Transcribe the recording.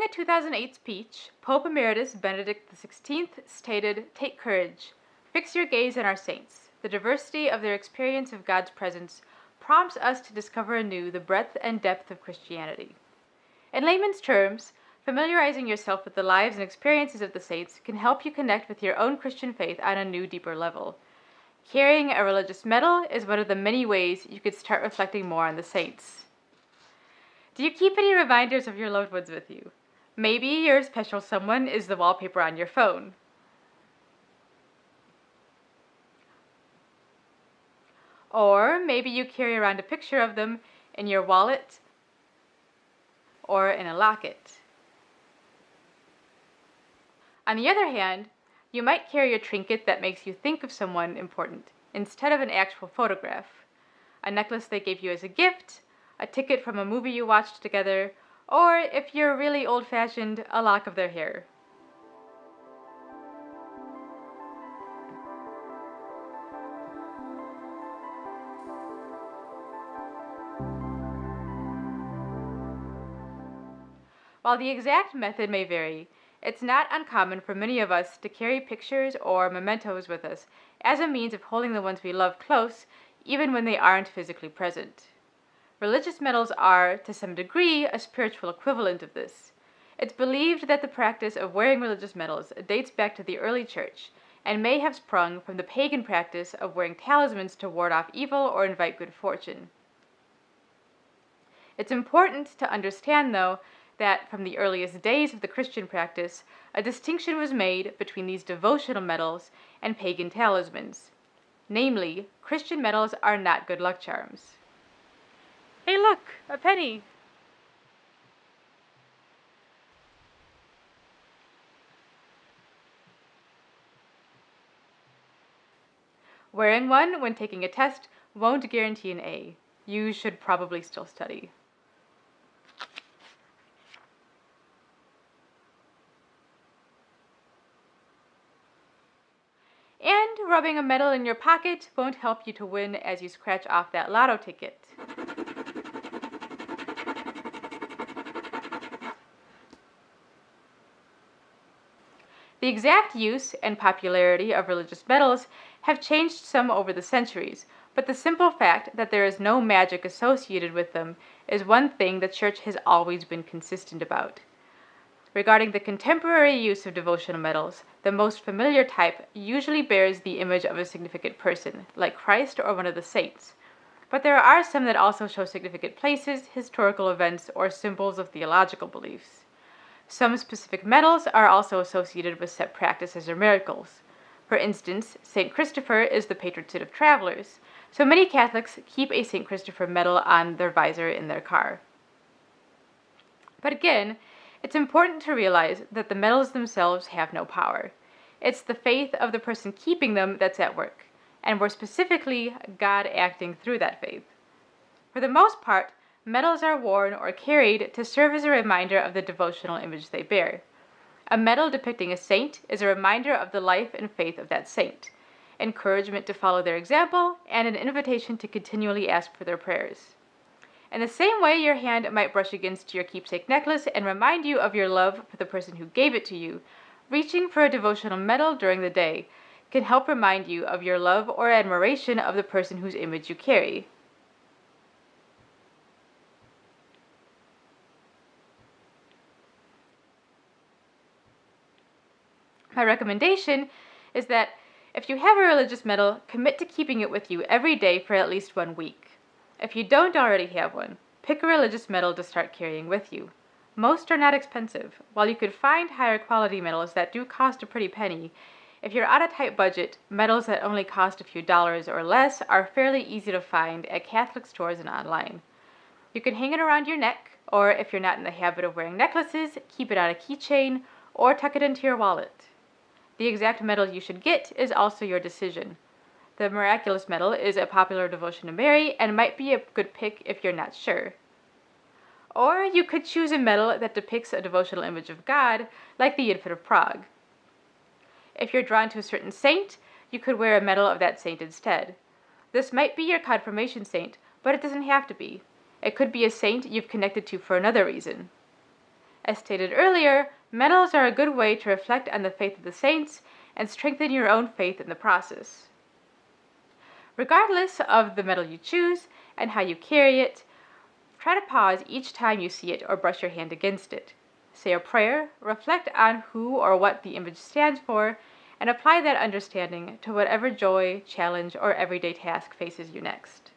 During a 2008 speech, Pope Emeritus Benedict XVI stated, "Take courage. Fix your gaze on our saints. The diversity of their experience of God's presence prompts us to discover anew the breadth and depth of Christianity." In layman's terms, familiarizing yourself with the lives and experiences of the saints can help you connect with your own Christian faith on a new, deeper level. Carrying a religious medal is one of the many ways you could start reflecting more on the saints. Do you keep any reminders of your loved ones with you? Maybe your special someone is the wallpaper on your phone. Or maybe you carry around a picture of them in your wallet or in a locket. On the other hand, you might carry a trinket that makes you think of someone important instead of an actual photograph. A necklace they gave you as a gift, a ticket from a movie you watched together, or if you're really old-fashioned, a lock of their hair. While the exact method may vary, it's not uncommon for many of us to carry pictures or mementos with us as a means of holding the ones we love close, even when they aren't physically present. Religious medals are, to some degree, a spiritual equivalent of this. It's believed that the practice of wearing religious medals dates back to the early church and may have sprung from the pagan practice of wearing talismans to ward off evil or invite good fortune. It's important to understand, though, that from the earliest days of the Christian practice, a distinction was made between these devotional medals and pagan talismans. Namely, Christian medals are not good luck charms. Hey look, a penny! Wearing one when taking a test won't guarantee an A. You should probably still study. And rubbing a medal in your pocket won't help you to win as you scratch off that lotto ticket. The exact use and popularity of religious medals have changed some over the centuries, but the simple fact that there is no magic associated with them is one thing the Church has always been consistent about. Regarding the contemporary use of devotional medals, the most familiar type usually bears the image of a significant person, like Christ or one of the saints. But there are some that also show significant places, historical events, or symbols of theological beliefs. Some specific medals are also associated with set practices or miracles. For instance, St. Christopher is the patron saint of travelers, so many Catholics keep a St. Christopher medal on their visor in their car. But again, it's important to realize that the medals themselves have no power. It's the faith of the person keeping them that's at work, and more specifically, God acting through that faith. For the most part, medals are worn or carried to serve as a reminder of the devotional image they bear. A medal depicting a saint is a reminder of the life and faith of that saint, encouragement to follow their example, and an invitation to continually ask for their prayers. In the same way your hand might brush against your keepsake necklace and remind you of your love for the person who gave it to you, reaching for a devotional medal during the day can help remind you of your love or admiration of the person whose image you carry. My recommendation is that if you have a religious medal, commit to keeping it with you every day for at least 1 week. If you don't already have one, pick a religious medal to start carrying with you. Most are not expensive. While you could find higher quality medals that do cost a pretty penny, if you're on a tight budget, medals that only cost a few dollars or less are fairly easy to find at Catholic stores and online. You can hang it around your neck, or if you're not in the habit of wearing necklaces, keep it on a keychain or tuck it into your wallet. The exact medal you should get is also your decision. The Miraculous Medal is a popular devotion to Mary and might be a good pick if you're not sure. Or you could choose a medal that depicts a devotional image of God, like the Infant of Prague. If you're drawn to a certain saint, you could wear a medal of that saint instead. This might be your confirmation saint, but it doesn't have to be. It could be a saint you've connected to for another reason. As stated earlier, medals are a good way to reflect on the faith of the saints and strengthen your own faith in the process. Regardless of the medal you choose and how you carry it, try to pause each time you see it or brush your hand against it. Say a prayer, reflect on who or what the image stands for, and apply that understanding to whatever joy, challenge, or everyday task faces you next.